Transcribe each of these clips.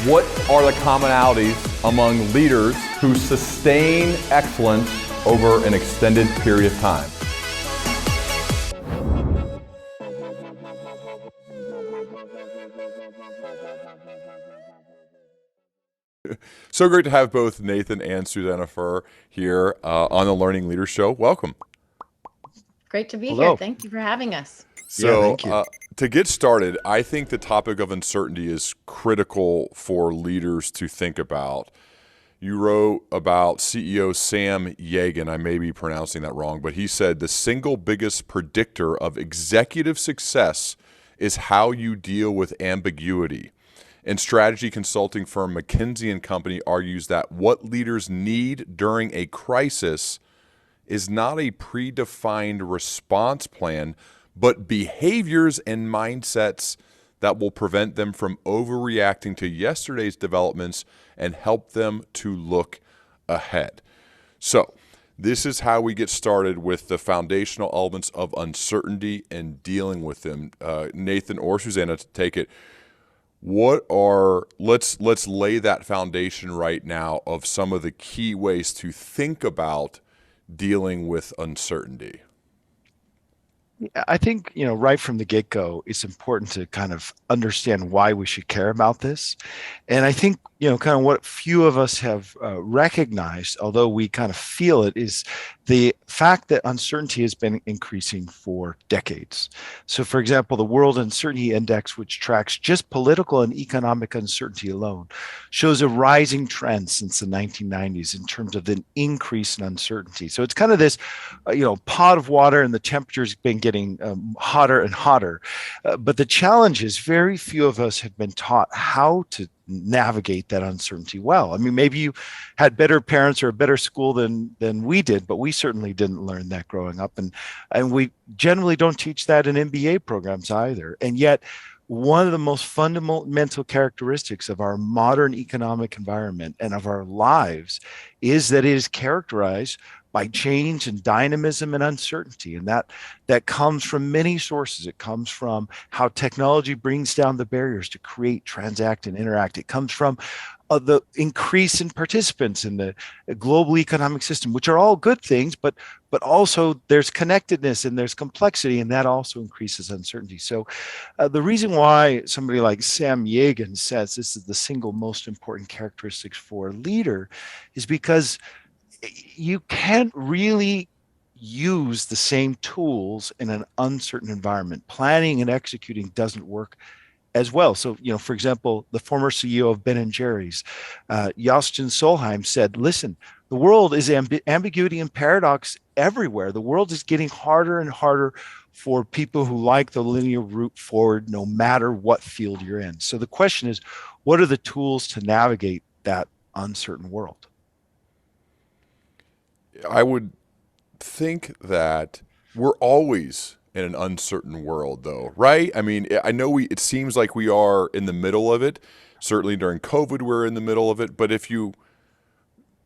What are the commonalities among leaders who sustain excellence over an extended period of time? So great to have both Nathan and Susannah Furr here on the Learning Leader Show. Welcome. Great to be Hello. here. Thank you for having us. So thank you. To get started, I think the topic of uncertainty is critical for leaders to think about. You wrote about CEO Sam Yagan, I may be pronouncing that wrong, but he said the single biggest predictor of executive success is how you deal with ambiguity. And strategy consulting firm McKinsey & Company argues that what leaders need during a crisis is not a predefined response plan, but behaviors and mindsets that will prevent them from overreacting to yesterday's developments and help them to look ahead. So this is how we get started with the foundational elements of uncertainty and dealing with them. Nathan or Susannah, to take it. Let's lay that foundation right now of some of the key ways to think about dealing with uncertainty. I think, right from the get-go, it's important to kind of understand why we should care about this. And I think, kind of what few of us have recognized, although we kind of feel it, is the fact that uncertainty has been increasing for decades. So, for example, the World Uncertainty Index, which tracks just political and economic uncertainty alone, shows a rising trend since the 1990s in terms of an increase in uncertainty. So it's kind of this, pot of water, and the temperature's been getting hotter and hotter. But the challenge is very few of us have been taught how to navigate that uncertainty well. I mean, maybe you had better parents or a better school than we did, but we certainly didn't learn that growing up. And we generally don't teach that in MBA programs either. And yet, one of the most fundamental characteristics of our modern economic environment and of our lives is that it is characterized by change and dynamism and uncertainty. And that comes from many sources. It comes from how technology brings down the barriers to create, transact, and interact. It comes from the increase in participants in the global economic system, which are all good things, but also there's connectedness and there's complexity, and that also increases uncertainty. So the reason why somebody like Sam Yagan says this is the single most important characteristics for a leader is because you can't really use the same tools in an uncertain environment. Planning and executing doesn't work as well. So, for example, the former CEO of Ben & Jerry's, Josten Solheim, said, listen, the world is ambiguity and paradox everywhere. The world is getting harder and harder for people who like the linear route forward, no matter what field you're in. So the question is, what are the tools to navigate that uncertain world? I would think that we're always in an uncertain world, though, right? I mean, I know it seems like we are in the middle of it. Certainly during COVID, we're in the middle of it. But if you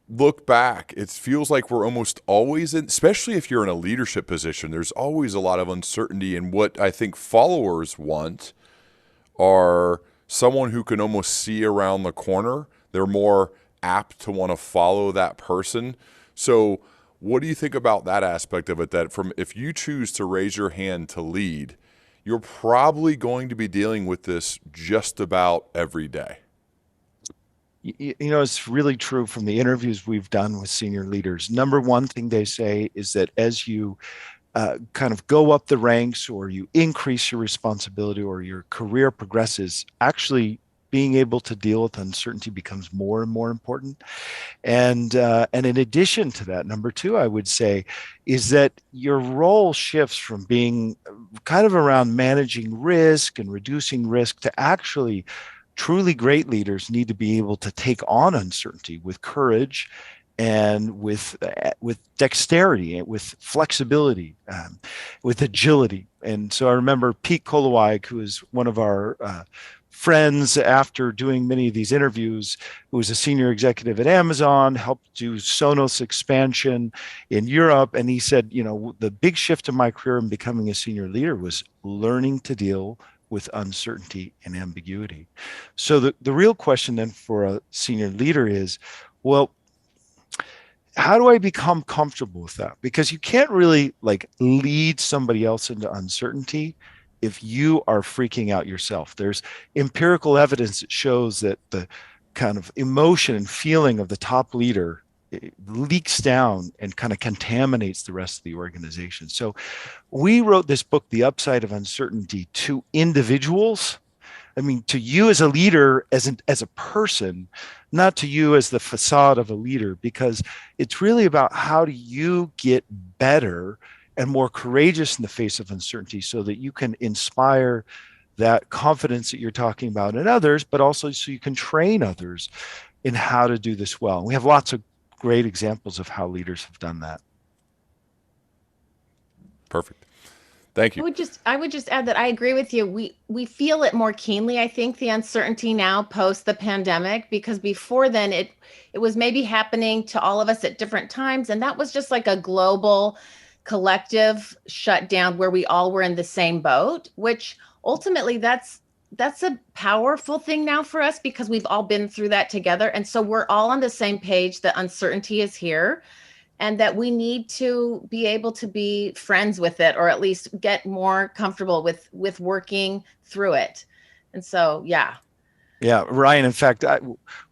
look back, it feels like we're almost always in, especially if you're in a leadership position, there's always a lot of uncertainty. And what I think followers want are someone who can almost see around the corner. They're more apt to want to follow that person. So what do you think about that aspect of it, that if you choose to raise your hand to lead, you're probably going to be dealing with this just about every day? It's really true from the interviews we've done with senior leaders. Number one thing they say is that as you kind of go up the ranks, or you increase your responsibility, or your career progresses, actually being able to deal with uncertainty becomes more and more important. And in addition to that, number two, I would say, is that your role shifts from being kind of around managing risk and reducing risk to actually truly great leaders need to be able to take on uncertainty with courage and with dexterity, with flexibility, with agility. And so I remember Pete Kolowik, who is one of our friends, after doing many of these interviews, who was a senior executive at Amazon, helped do Sonos expansion in Europe. And he said, the big shift in my career in becoming a senior leader was learning to deal with uncertainty and ambiguity. So the real question then for a senior leader is, well, how do I become comfortable with that? Because you can't really like lead somebody else into uncertainty if you are freaking out yourself. There's empirical evidence that shows that the kind of emotion and feeling of the top leader leaks down and kind of contaminates the rest of the organization. So we wrote this book, The Upside of Uncertainty, to individuals. I mean, to you as a leader, as a person, not to you as the facade of a leader, because it's really about how do you get better and more courageous in the face of uncertainty so that you can inspire that confidence that you're talking about in others, but also so you can train others in how to do this well. We have lots of great examples of how leaders have done that. Perfect. Thank you. I would just add that I agree with you. We feel it more keenly, I think, the uncertainty now post the pandemic, because before then it was maybe happening to all of us at different times. And that was just like a global collective shutdown where we all were in the same boat, which ultimately that's a powerful thing now for us because we've all been through that together. And so we're all on the same page that uncertainty is here and that we need to be able to be friends with it, or at least get more comfortable with working through it. And so, yeah. Yeah, Ryan, in fact,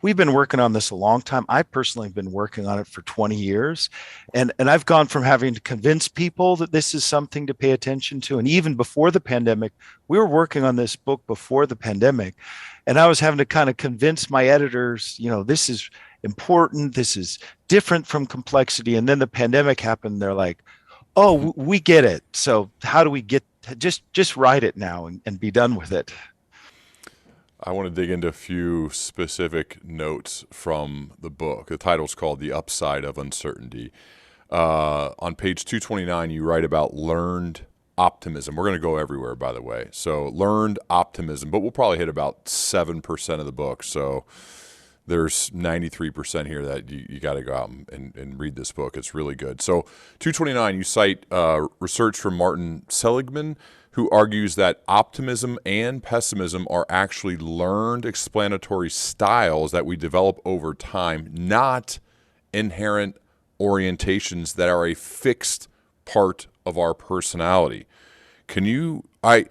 we've been working on this a long time. I personally have been working on it for 20 years. And I've gone from having to convince people that this is something to pay attention to. And even before the pandemic, we were working on this book before the pandemic. And I was having to kind of convince my editors, this is important. This is different from complexity. And then the pandemic happened. They're like, oh, we get it. So how do we just write it now and be done with it? I want to dig into a few specific notes from the book. The title's called The Upside of Uncertainty. On page 229, you write about learned optimism. We're going to go everywhere, by the way. So learned optimism, but we'll probably hit about 7% of the book. So there's 93% here that you got to go out and read this book. It's really good. So 229, you cite research from Martin Seligman, who argues that optimism and pessimism are actually learned explanatory styles that we develop over time, not inherent orientations that are a fixed part of our personality. I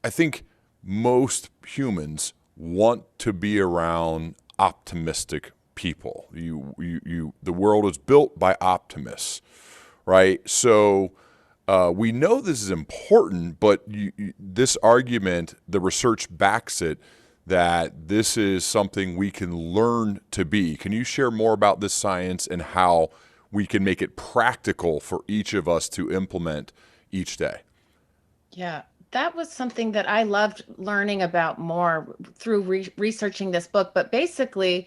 think most humans want to be around optimistic people. The world is built by optimists, right? So we know this is important, but this argument, the research backs it, that this is something we can learn to be. Can you share more about this science and how we can make it practical for each of us to implement each day? Yeah, that was something that I loved learning about more through researching this book. But basically,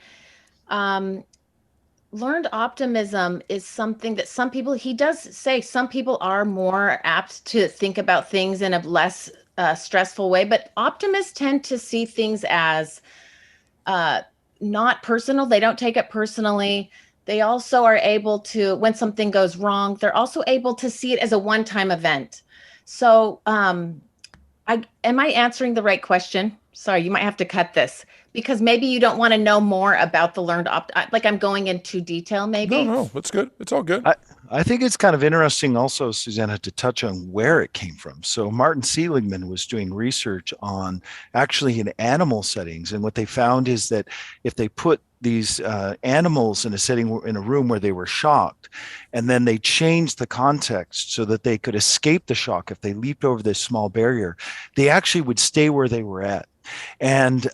learned optimism is something that he does say some people are more apt to think about things in a less stressful way, but optimists tend to see things as not personal. They don't take it personally. They also are able to, when something goes wrong, they're also able to see it as a one-time event. So am I answering the right question? Sorry, you might have to cut this because maybe you don't want to know more about the learned like I'm going into detail maybe. No, that's good. It's all good. I think it's kind of interesting also, Susannah, to touch on where it came from. So Martin Seligman was doing research on actually in animal settings. And what they found is that if they put these animals in a setting, in a room where they were shocked, and then they changed the context so that they could escape the shock if they leaped over this small barrier, they actually would stay where they were at. And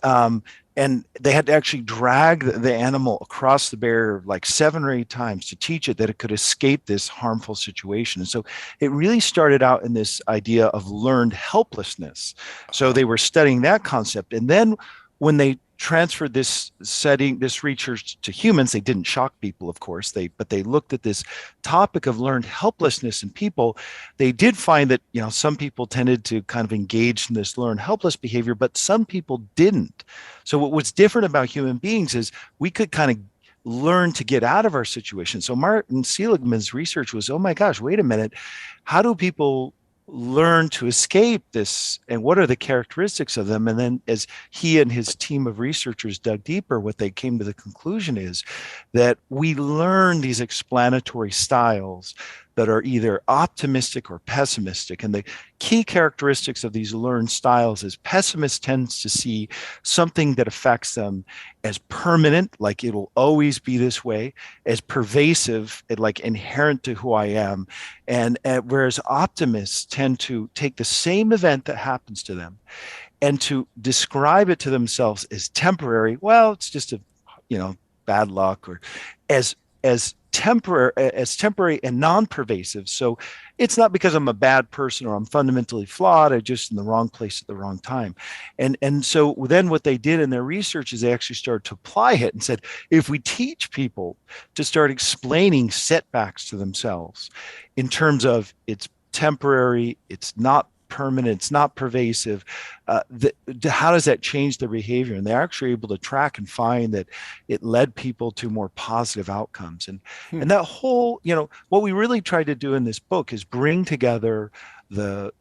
they had to actually drag the animal across the barrier like 7 or 8 times to teach it that it could escape this harmful situation. And so it really started out in this idea of learned helplessness. So they were studying that concept. And then when they transferred this research to humans, they didn't shock people, of course, but they looked at this topic of learned helplessness in people. They did find that, some people tended to kind of engage in this learned helpless behavior, but some people didn't. So what's different about human beings is we could kind of learn to get out of our situation. So Martin Seligman's research was, oh my gosh, wait a minute. How do people learn to escape this, and what are the characteristics of them? And then as he and his team of researchers dug deeper, what they came to the conclusion is that we learn these explanatory styles that are either optimistic or pessimistic. And the key characteristics of these learned styles is pessimist tends to see something that affects them as permanent, like it'll always be this way, as pervasive, like inherent to who I am. And whereas optimists tend to take the same event that happens to them and to describe it to themselves as temporary. Well, it's just a, bad luck, or as temporary and non-pervasive. So it's not because I'm a bad person or I'm fundamentally flawed. I'm just in the wrong place at the wrong time. And so then what they did in their research is they actually started to apply it and said, if we teach people to start explaining setbacks to themselves in terms of it's temporary, it's not permanent, it's not pervasive, how does that change their behavior? And they're actually able to track and find that it led people to more positive outcomes. And that whole, what we really tried to do in this book is bring together the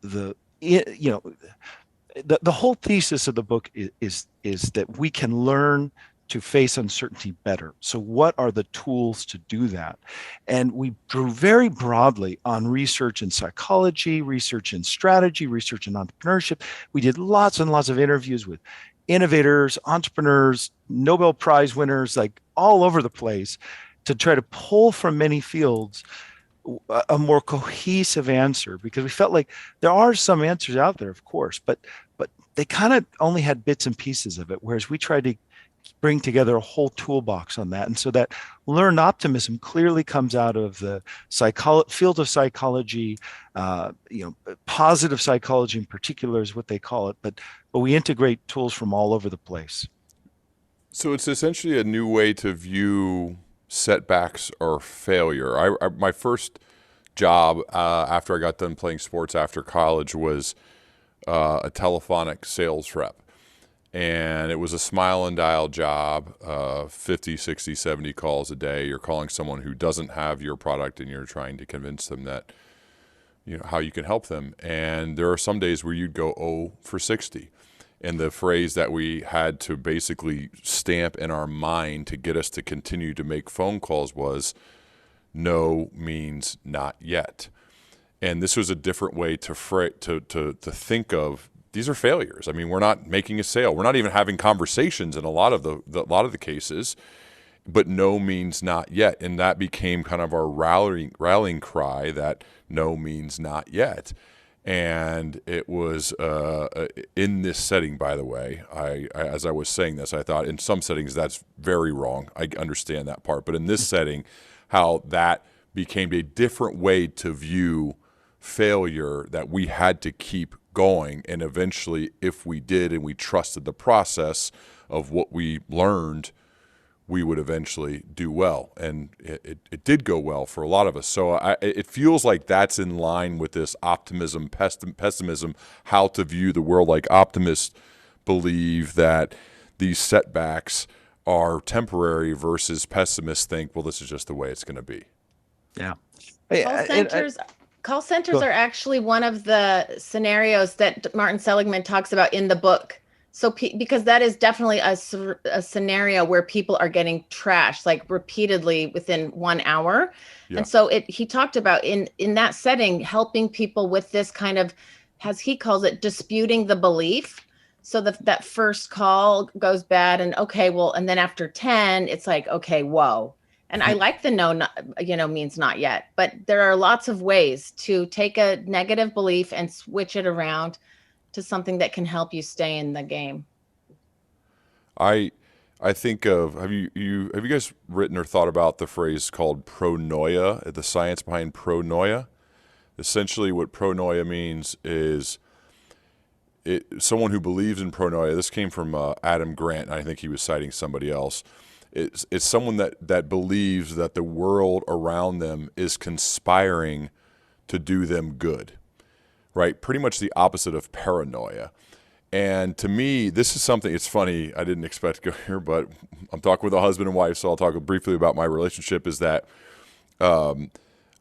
whole thesis of the book is that we can learn to face uncertainty better. So what are the tools to do that? And we drew very broadly on research in psychology, research in strategy, research in entrepreneurship. We did lots and lots of interviews with innovators, entrepreneurs, Nobel Prize winners, like all over the place, to try to pull from many fields a more cohesive answer, because we felt like there are some answers out there, of course, but they kind of only had bits and pieces of it, whereas we tried to bring together a whole toolbox on that. And so that learned optimism clearly comes out of the field of psychology, positive psychology in particular is what they call it, but we integrate tools from all over the place. So it's essentially a new way to view setbacks or failure. My first job after I got done playing sports after college was a telephonic sales rep. And it was a smile and dial job, 50, 60, 70 calls a day. You're calling someone who doesn't have your product and you're trying to convince them that, how you can help them. And there are some days where you'd go 0 for 60. And the phrase that we had to basically stamp in our mind to get us to continue to make phone calls was, no means not yet. And this was a different way to think of, these are failures. I mean, we're not making a sale. We're not even having conversations in a lot of the cases, but no means not yet. And that became kind of our rallying cry, that no means not yet. And it was in this setting, by the way, I as I was saying this, I thought in some settings that's very wrong. I understand that part. But in this setting, how that became a different way to view failure, that we had to keep going. And eventually, if we did and we trusted the process of what we learned, we would eventually do well. And it did go well for a lot of us. So it feels like that's in line with this optimism, pessimism, how to view the world. Like optimists believe that these setbacks are temporary versus pessimists think, well, this is just the way it's going to be. Yeah. Call centers are actually one of the scenarios that Martin Seligman talks about in the book. So because that is definitely a scenario where people are getting trashed like repeatedly within 1 hour. Yeah. And so he talked about in that setting, helping people with this kind of, as he calls it, disputing the belief. So that first call goes bad and and then after 10, it's like, okay, whoa. And I like the no, means not yet, but there are lots of ways to take a negative belief and switch it around to something that can help you stay in the game. I think of, have you guys written or thought about the phrase called pronoia, the science behind pronoia? Essentially what pronoia means is someone who believes in pronoia. This came from Adam Grant, and I think he was citing somebody else. It's someone that believes that the world around them is conspiring to do them good, right? Pretty much the opposite of paranoia. And to me, this is something, it's funny, I didn't expect to go here, but I'm talking with a husband and wife, so I'll talk briefly about my relationship, is that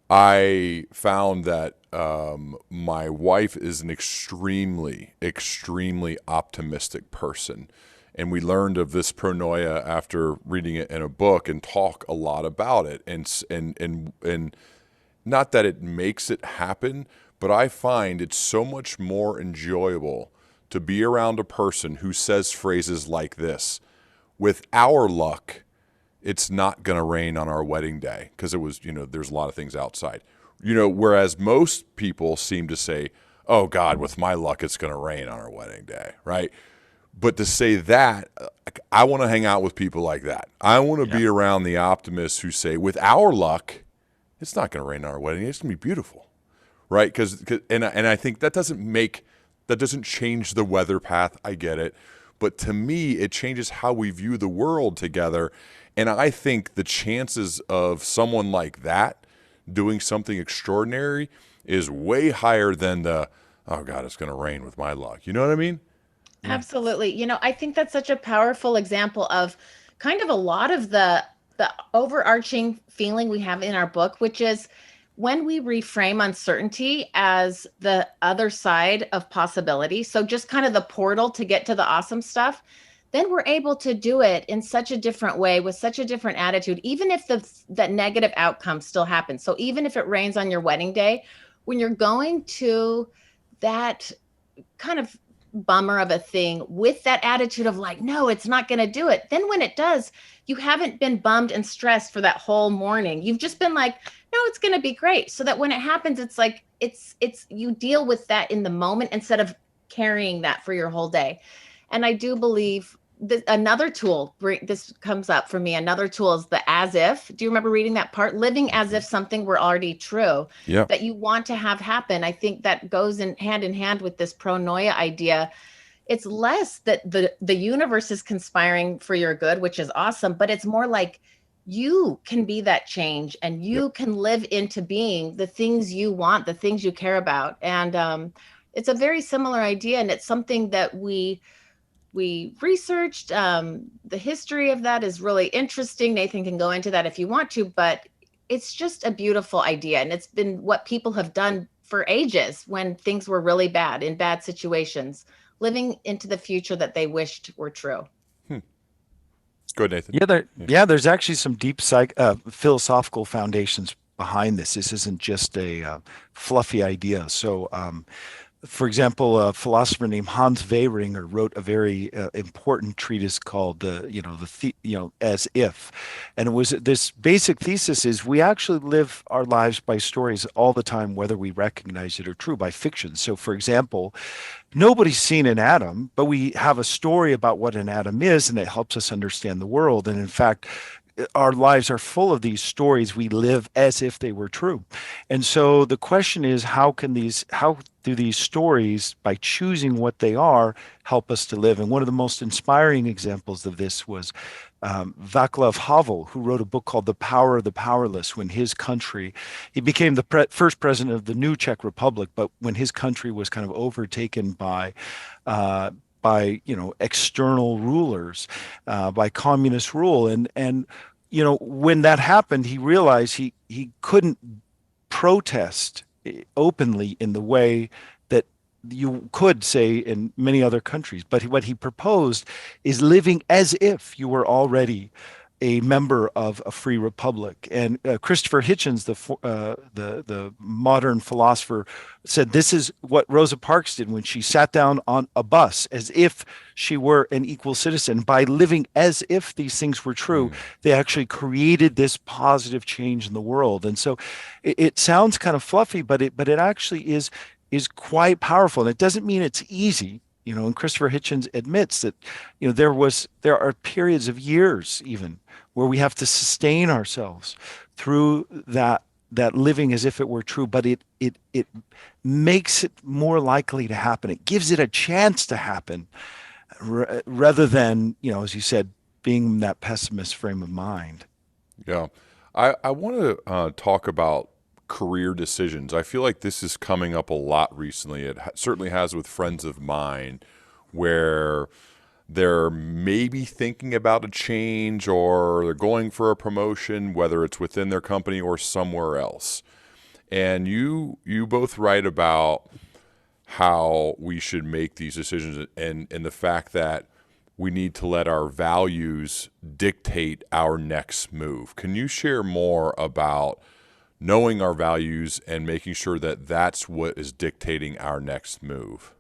I found that my wife is an extremely, extremely optimistic person. And we learned of this pronoia after reading it in a book and talk a lot about it. And not that it makes it happen, but I find it's so much more enjoyable to be around a person who says phrases like this: with our luck, it's not going to rain on our wedding day, because it was, there's a lot of things outside. Whereas most people seem to say, oh God, with my luck, it's going to rain on our wedding day, right? But to say that, I want to hang out with people like that. I want to be around the optimists who say, with our luck, it's not going to rain on our wedding day. It's going to be beautiful, right? And I think that doesn't change the weather path. I get it. But to me, it changes how we view the world together. And I think the chances of someone like that doing something extraordinary is way higher than oh God, it's going to rain with my luck. You know what I mean? Absolutely. I think that's such a powerful example of kind of a lot of the overarching feeling we have in our book, which is when we reframe uncertainty as the other side of possibility. So just kind of the portal to get to the awesome stuff, then we're able to do it in such a different way with such a different attitude, even if that negative outcome still happens. So even if it rains on your wedding day, when you're going to that kind of bummer of a thing with that attitude of like, no, it's not going to do it. Then when it does, you haven't been bummed and stressed for that whole morning. You've just been like, no, it's going to be great. So that when it happens, it's like, it's you deal with that in the moment instead of carrying that for your whole day. And I do believe another tool, this comes up for me, another tool is the as if. Do you remember reading that part? Living as if something were already true, that you want to have happen. I think that goes in hand with this pronoia idea. It's less that the universe is conspiring for your good, which is awesome, but it's more like you can be that change and you can live into being the things you want, the things you care about. And it's a very similar idea. And it's something that we researched. The history of that is really interesting. Nathan can go into that if you want to, but it's just a beautiful idea. And it's been what people have done for ages when things were really bad, in bad situations, living into the future that they wished were true. Go ahead, Nathan. There's actually some deep philosophical foundations behind this. This isn't just a fluffy idea. So, for example, a philosopher named Hans Veyringer wrote a very important treatise called As If, and it was this basic thesis is we actually live our lives by stories all the time, whether we recognize it or true, by fiction. So, for example, nobody's seen an atom, but we have a story about what an atom is, and it helps us understand the world. And in fact, our lives are full of these stories. We live as if they were true. And so the question is, how do these stories, by choosing what they are, help us to live? And one of the most inspiring examples of this was Václav Havel, who wrote a book called The Power of the Powerless, when his country, he became the first president of the new Czech Republic, but when his country was kind of overtaken by external rulers, by communist rule. And when that happened, he realized he couldn't protest openly in the way that you could say in many other countries. But what he proposed is living as if you were already a member of a free republic. And Christopher Hitchens, the modern philosopher, said this is what Rosa Parks did when she sat down on a bus as if she were an equal citizen. By living as if these things were true, they actually created this positive change in the world. And so it sounds kind of fluffy, but it actually is quite powerful. And it doesn't mean it's easy. And Christopher Hitchens admits that, there are periods of years even where we have to sustain ourselves through that living as if it were true, but it makes it more likely to happen. It gives it a chance to happen rather than, as you said, being in that pessimist frame of mind. Yeah. I want to talk about career decisions. I feel like this is coming up a lot recently. It certainly has with friends of mine, where they're maybe thinking about a change or they're going for a promotion, whether it's within their company or somewhere else. And you both write about how we should make these decisions, and the fact that we need to let our values dictate our next move. Can you share more about knowing our values and making sure that that's what is dictating our next move?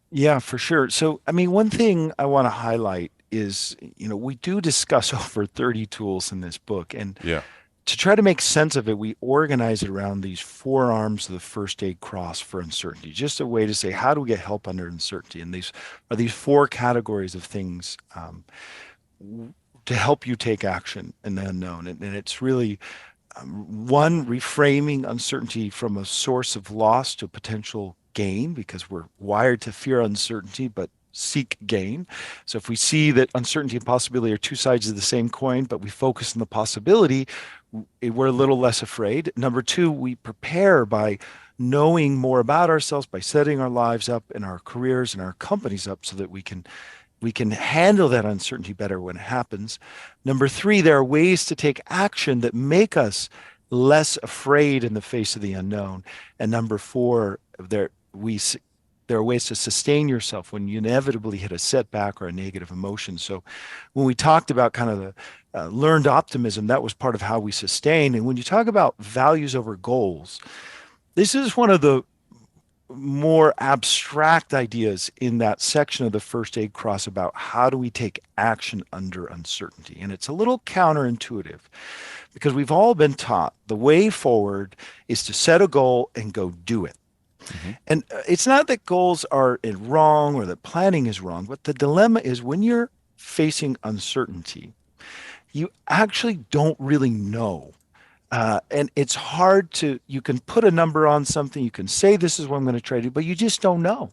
Yeah, for sure. So, I mean, one thing I want to highlight is, we do discuss over 30 tools in this book. And Yeah. to try to make sense of it, we organize it around these four arms of the first aid cross for uncertainty, just a way to say, how do we get help under uncertainty? And these are these four categories of things to help you take action in the unknown. And it's really one, reframing uncertainty from a source of loss to potential gain, because we're wired to fear uncertainty, but seek gain. So if we see that uncertainty and possibility are two sides of the same coin, but we focus on the possibility, we're a little less afraid. Number two, we prepare by knowing more about ourselves, by setting our lives up and our careers and our companies up so that we can handle that uncertainty better when it happens. Number three, there are ways to take action that make us less afraid in the face of the unknown. And number four, there are ways to sustain yourself when you inevitably hit a setback or a negative emotion. So when we talked about kind of the learned optimism, that was part of how we sustain. And when you talk about values over goals, this is one of the more abstract ideas in that section of the first aid cross about how do we take action under uncertainty. And it's a little counterintuitive because we've all been taught the way forward is to set a goal and go do it. Mm-hmm. And it's not that goals are wrong or that planning is wrong, but the dilemma is when you're facing uncertainty, you actually don't really know. And it's hard you can put a number on something, you can say this is what I'm going to try to do, but you just don't know.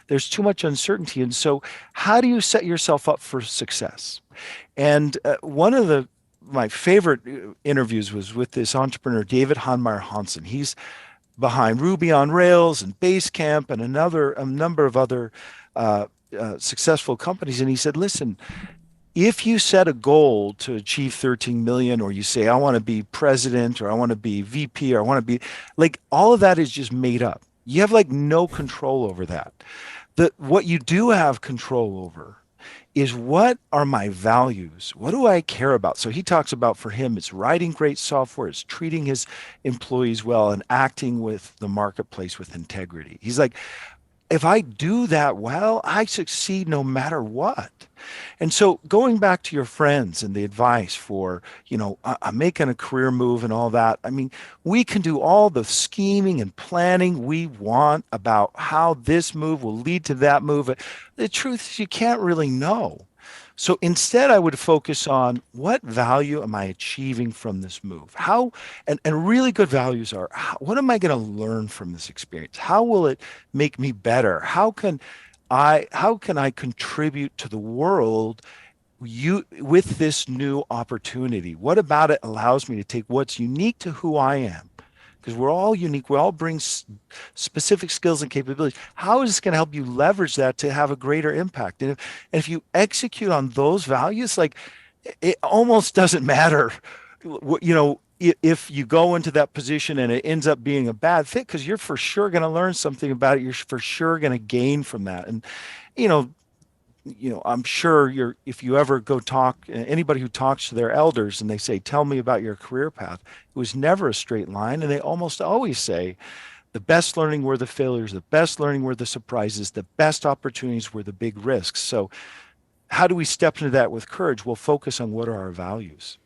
There's too much uncertainty. And so how do you set yourself up for success? And one of my favorite interviews was with this entrepreneur, David Hanmeyer Hansen. He's behind Ruby on Rails and Basecamp and a number of other successful companies. And he said, listen, if you set a goal to achieve 13 million, or you say, I want to be president, or I want to be VP, or I want to be all of that is just made up. You have no control over that. What you do have control over is what are my values? What do I care about? So he talks about, for him, it's writing great software, it's treating his employees well, and acting with the marketplace with integrity. He's like, if I do that well, I succeed no matter what. And so going back to your friends and the advice for, I'm making a career move and all that. I mean, we can do all the scheming and planning we want about how this move will lead to that move. The truth is you can't really know. So instead, I would focus on what value am I achieving from this move? And really good values are, what am I going to learn from this experience? How will it make me better? How can I contribute to the world with this new opportunity? What about it allows me to take what's unique to who I am? Because we're all unique. We all bring specific skills and capabilities. How is this going to help you leverage that to have a greater impact? And if you execute on those values, it almost doesn't matter, if you go into that position and it ends up being a bad fit, because you're for sure going to learn something about it. You're for sure going to gain from that. And, I'm sure if you ever go talk, anybody who talks to their elders and they say, tell me about your career path, it was never a straight line. And they almost always say, the best learning were the failures, the best learning were the surprises, the best opportunities were the big risks. So how do we step into that with courage? We'll focus on what are our values.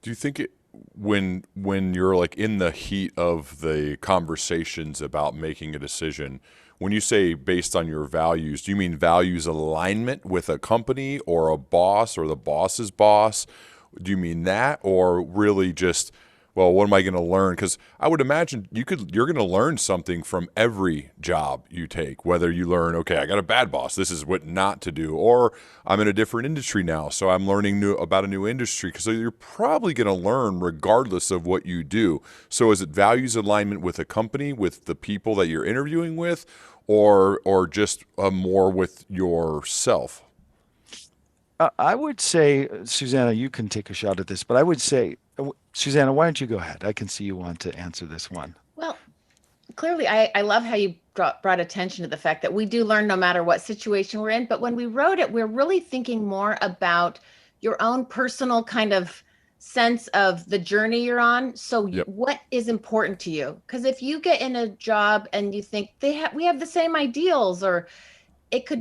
Do you think when you're in the heat of the conversations about making a decision, when you say based on your values, do you mean values alignment with a company or a boss or the boss's boss? Do you mean that, or really just, well, what am I going to learn? Because I would imagine you're going to learn something from every job you take, whether you learn, okay, I got a bad boss, this is what not to do, or I'm in a different industry now, so I'm learning about a new industry. Because you're probably going to learn regardless of what you do. So is it values alignment with a company, with the people that you're interviewing with, or just more with yourself? I would say, Susannah, you can take a shot at this, but I would say Susannah, why don't you go ahead? I can see you want to answer this one. Well, clearly, I love how you brought attention to the fact that we do learn no matter what situation we're in. But when we wrote it, we're really thinking more about your own personal kind of sense of the journey you're on. So Yep. what is important to you? Because if you get in a job and you think we have the same ideals, or it could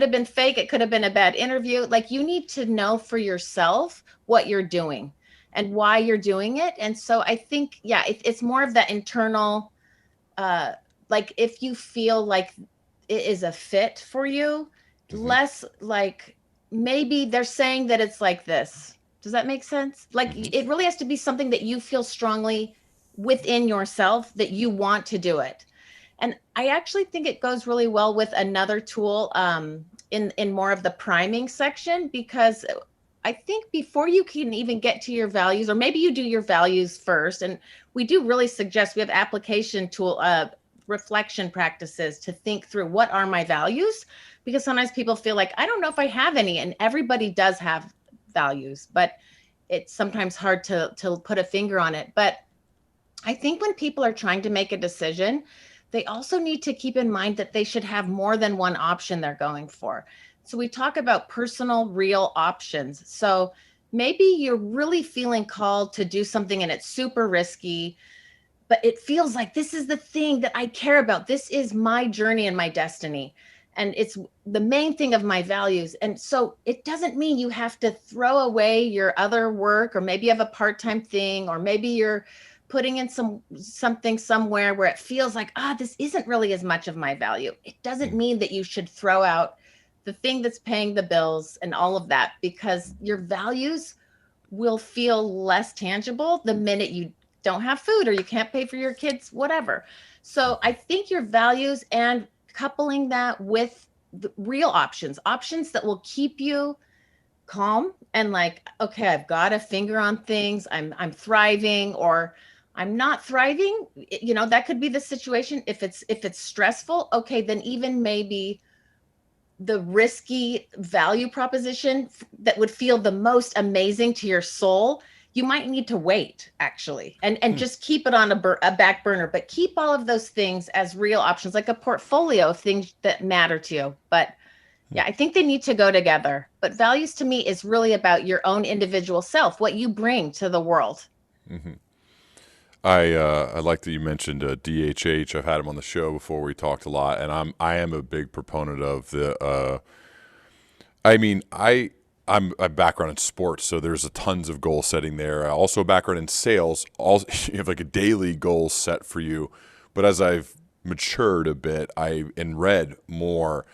have been fake, it could have been a bad interview, like you need to know for yourself what you're doing and why you're doing it. And so I think, yeah, it's more of that internal, like if you feel like it is a fit for you, less like maybe they're saying that it's like this. Does that make sense? Like it really has to be something that you feel strongly within yourself that you want to do it. And I actually think it goes really well with another tool in more of the priming section, because I think before you can even get to your values, or maybe you do your values first, and we do really suggest we have application tool reflection practices to think through what are my values, because sometimes people feel like, I don't know if I have any, and everybody does have values, but it's sometimes hard to put a finger on it. But I think when people are trying to make a decision, they also need to keep in mind that they should have more than one option they're going for. So we talk about personal, real options. So maybe you're really feeling called to do something and it's super risky, but it feels like this is the thing that I care about. This is my journey and my destiny. And it's the main thing of my values. And so it doesn't mean you have to throw away your other work, or maybe you have a part-time thing, or maybe you're putting in something somewhere where it feels like, this isn't really as much of my value. It doesn't mean that you should throw out the thing that's paying the bills and all of that, because your values will feel less tangible the minute you don't have food or you can't pay for your kids, whatever. So I think your values and coupling that with the real options that will keep you calm and like, okay, I've got a finger on things. I'm thriving, or I'm not thriving. You know, that could be the situation. If it's stressful, okay, then even maybe the risky value proposition that would feel the most amazing to your soul, you might need to wait actually, and just keep it on a back burner, but keep all of those things as real options, like a portfolio of things that matter to you. But yeah, I think they need to go together. But values to me is really about your own individual self, what you bring to the world. Mm-hmm. I like that you mentioned DHH. I've had him on the show before. We talked a lot, and I am a big proponent of the. I'm a background in sports, so there's a tons of goal setting there. Also, a background in sales. Also, you have like a daily goal set for you. But as I've matured a bit, and read more,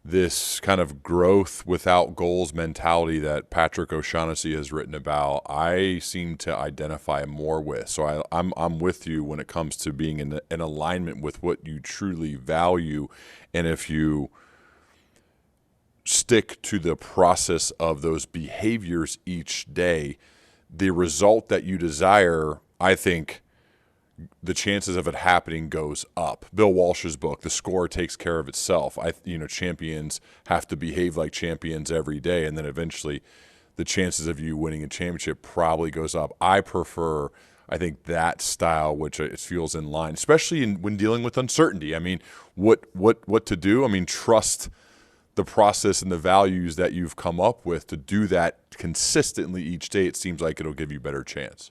this kind of growth without goals mentality that Patrick O'Shaughnessy has written about, I seem to identify more with. So I'm with you when it comes to being in alignment with what you truly value, and if you stick to the process of those behaviors each day, the result that you desire, I think the chances of it happening goes up. Bill Walsh's book, The Score Takes Care of Itself. Champions have to behave like champions every day, and then eventually the chances of you winning a championship probably goes up. I think that style, which it feels in line, especially when dealing with uncertainty. I mean, what to do? I mean, trust the process and the values that you've come up with to do that consistently each day. It seems like it'll give you a better chance.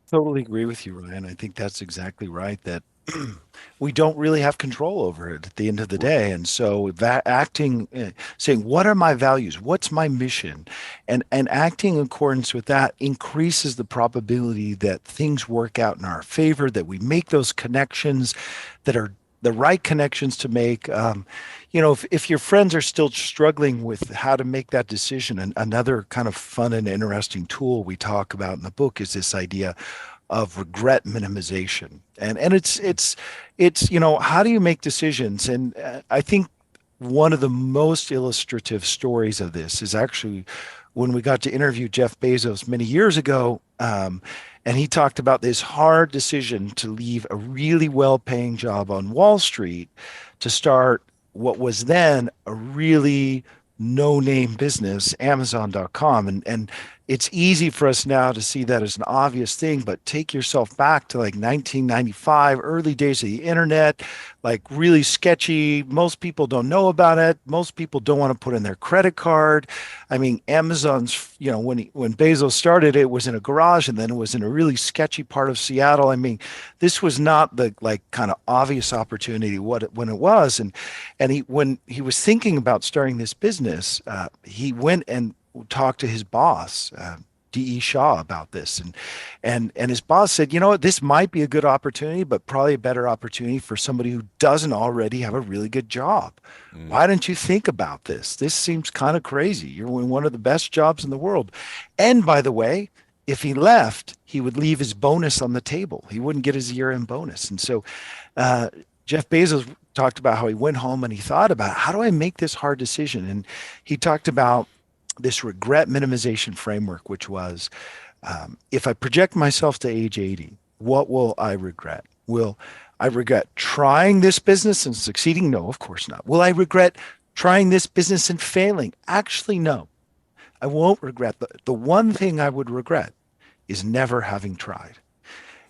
Totally agree with you, Ryan. I think that's exactly right, that we don't really have control over it at the end of the day. And so that saying, what are my values? What's my mission? And acting in accordance with that increases the probability that things work out in our favor, that we make those connections that are the right connections to make. If your friends are still struggling with how to make that decision, and another kind of fun and interesting tool we talk about in the book is this idea of regret minimization. And it's how do you make decisions? And I think one of the most illustrative stories of this is actually when we got to interview Jeff Bezos many years ago. And he talked about this hard decision to leave a really well-paying job on Wall Street to start what was then a really no-name business, Amazon.com. And it's easy for us now to see that as an obvious thing, but take yourself back to like 1995, early days of the internet, like really sketchy. Most people don't know about it. Most people don't want to put in their credit card. I mean, Amazon's, when Bezos started, it was in a garage and then it was in a really sketchy part of Seattle. I mean, this was not the like kind of obvious opportunity when it was. And when he was thinking about starting this business, he went and talked to his boss, D.E. Shaw, about this, and his boss said, you know what, this might be a good opportunity, but probably a better opportunity for somebody who doesn't already have a really good job. Why don't you think about this? This seems kind of crazy. You're in one of the best jobs in the world. And by the way, if he left, he would leave his bonus on the table. He wouldn't get his year-end bonus. And so Jeff Bezos talked about how he went home and he thought about, how do I make this hard decision? And he talked about this regret minimization framework, which was, if I project myself to age 80, what will I regret? Will I regret trying this business and succeeding? No, of course not. Will I regret trying this business and failing? Actually, no. I won't regret. The one thing I would regret is never having tried.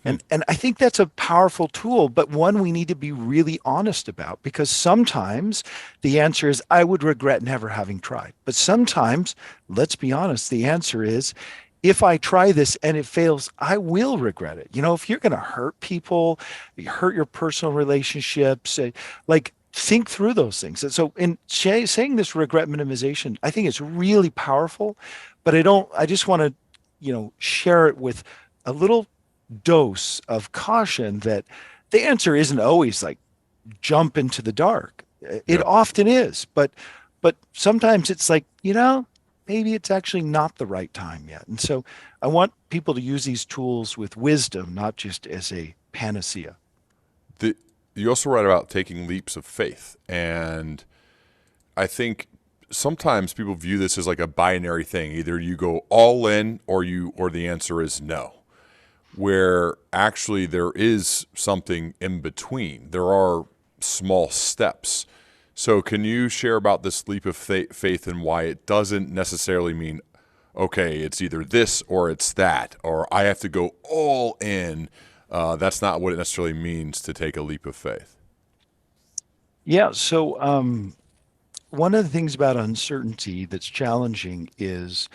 And I think that's a powerful tool, but one we need to be really honest about, because sometimes the answer is, I would regret never having tried. But sometimes, let's be honest, the answer is, if I try this and it fails, I will regret it. If you're going to hurt people, you hurt your personal relationships, like think through those things. And so in saying this regret minimization, I think it's really powerful, but I just want to, share it with a little dose of caution that the answer isn't always like jump into the dark. It often is, but sometimes it's like, maybe it's actually not the right time yet. And so I want people to use these tools with wisdom, not just as a panacea. You also write about taking leaps of faith, and I think sometimes people view this as like a binary thing. Either you go all in or the answer is no, where actually there is something in between. There are small steps. So can you share about this leap of faith and why it doesn't necessarily mean, okay, it's either this or it's that, or I have to go all in? That's not what it necessarily means to take a leap of faith. Yeah. So one of the things about uncertainty that's challenging is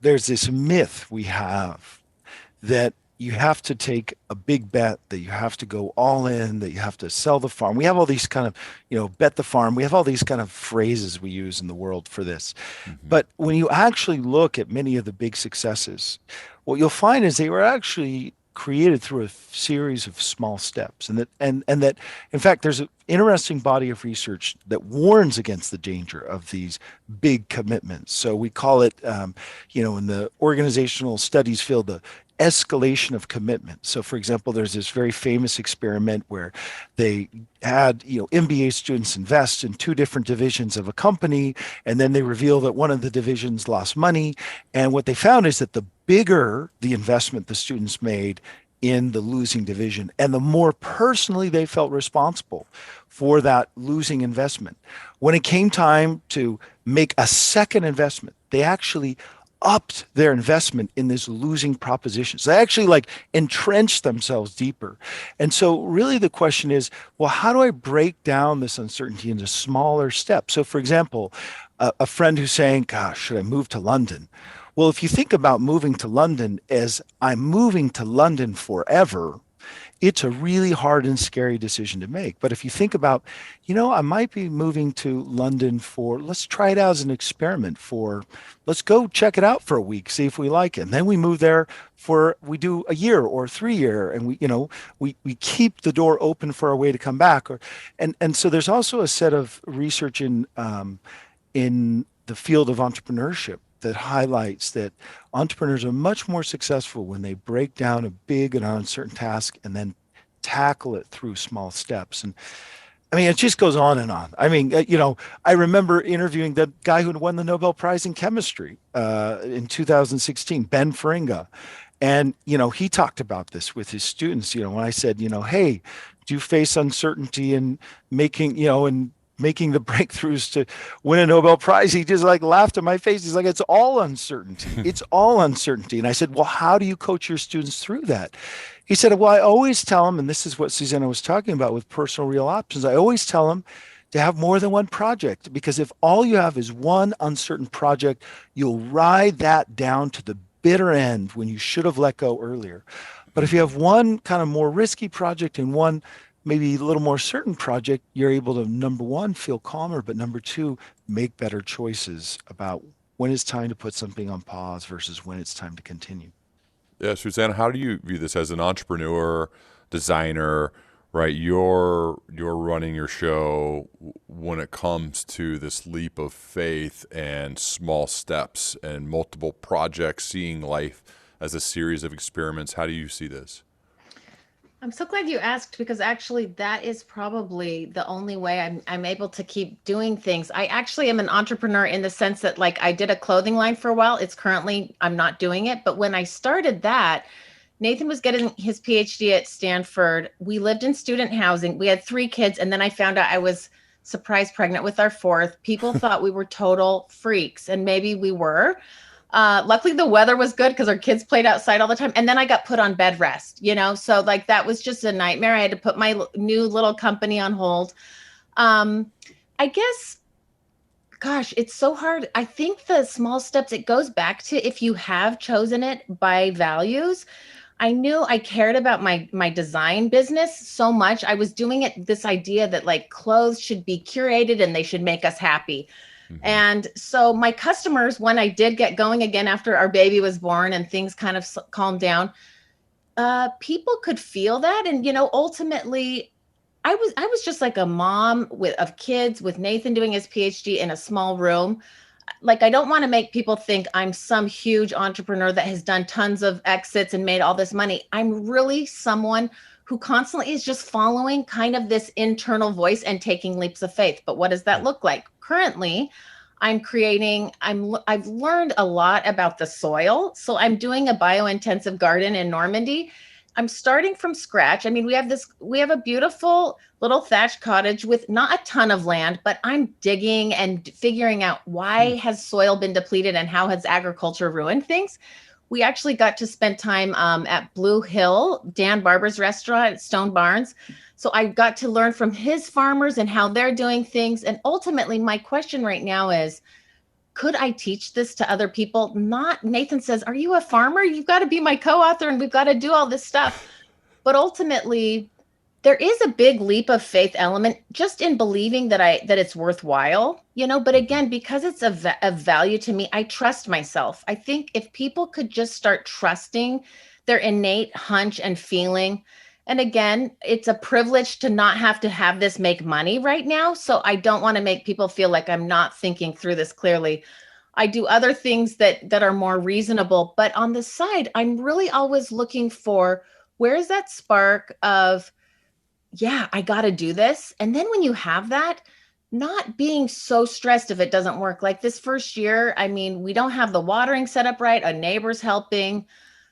there's this myth we have that you have to take a big bet, that you have to go all in, that you have to sell the farm. We have all these kind of, bet the farm. We have all these kind of phrases we use in the world for this. Mm-hmm. But when you actually look at many of the big successes, what you'll find is they were actually created through a series of small steps. And that in fact, there's an interesting body of research that warns against the danger of these big commitments. So we call it, in the organizational studies field, the escalation of commitment. So for example, there's this very famous experiment where they had, MBA students invest in two different divisions of a company, and then they reveal that one of the divisions lost money. And what they found is that the bigger the investment the students made in the losing division, and the more personally they felt responsible for that losing investment, when it came time to make a second investment, they actually upped their investment in this losing proposition. So they actually entrenched themselves deeper. And so really the question is, well, how do I break down this uncertainty into smaller steps? So for example, a friend who's saying, gosh, should I move to London? Well, if you think about moving to London as I'm moving to London forever, it's a really hard and scary decision to make. But if you think about, I might be moving to London let's try it out as an experiment let's go check it out for a week, see if we like it. And then we move there we do a year or 3 year, and we keep the door open for a way to come back. And so there's also a set of research in the field of entrepreneurship that highlights that entrepreneurs are much more successful when they break down a big and uncertain task and then tackle it through small steps. And I mean, it just goes on and on. I mean, I remember interviewing the guy who won the Nobel Prize in chemistry in 2016, Ben Feringa. And, he talked about this with his students, when I said, hey, do you face uncertainty in making, in making the breakthroughs to win a Nobel Prize, he just like laughed in my face. He's like, it's all uncertainty. It's all uncertainty. And I said, well, how do you coach your students through that? He said, well, I always tell them, and this is what Susannah was talking about with personal real options. I always tell them to have more than one project, because if all you have is one uncertain project, you'll ride that down to the bitter end when you should have let go earlier. But if you have one kind of more risky project and one maybe a little more certain project, you're able to, number one, feel calmer, but number two, make better choices about when it's time to put something on pause versus when it's time to continue. Yeah, Susannah, how do you view this as an entrepreneur, designer, right? You're running your show when it comes to this leap of faith and small steps and multiple projects, seeing life as a series of experiments. How do you see this? I'm so glad you asked, because actually that is probably the only way I'm able to keep doing things. I actually am an entrepreneur in the sense that, like, I did a clothing line for a while. It's currently, I'm not doing it. But when I started that, Nathan was getting his PhD at Stanford. We lived in student housing. We had 3 kids. And then I found out I was surprise pregnant with our 4th. People thought we were total freaks, and maybe we were. Luckily the weather was good because our kids played outside all the time. And then I got put on bed rest, so like that was just a nightmare. I had to put my new little company on hold. I guess, gosh, it's so hard. I think the small steps, it goes back to, if you have chosen it by values. I knew I cared about my design business so much. I was doing it, this idea that like clothes should be curated and they should make us happy. Mm-hmm. And so my customers, when I did get going again after our baby was born and things kind of calmed down, people could feel that. And, ultimately I was just like a mom of kids with Nathan doing his PhD in a small room. Like, I don't want to make people think I'm some huge entrepreneur that has done tons of exits and made all this money. I'm really someone who constantly is just following kind of this internal voice and taking leaps of faith. But what does that look like? Currently, I've learned a lot about the soil. So I'm doing a biointensive garden in Normandy. I'm starting from scratch. I mean, we have a beautiful little thatched cottage with not a ton of land, but I'm digging and figuring out why has soil been depleted and how has agriculture ruined things. We actually got to spend time at Blue Hill, Dan Barber's restaurant at Stone Barns. So I got to learn from his farmers and how they're doing things. And ultimately, my question right now is, could I teach this to other people? Not, Nathan says, are you a farmer? You've got to be my co-author and we've got to do all this stuff. But ultimately, there is a big leap of faith element just in believing that it's worthwhile, but again, because it's of value to me, I trust myself. I think if people could just start trusting their innate hunch and feeling, and again, it's a privilege to not have to have this make money right now. So I don't want to make people feel like I'm not thinking through this clearly. I do other things that are more reasonable, but on the side, I'm really always looking for, where's that spark of, yeah, I got to do this. And then when you have that, not being so stressed if it doesn't work. Like this first year, I mean, we don't have the watering set up right. A neighbor's helping.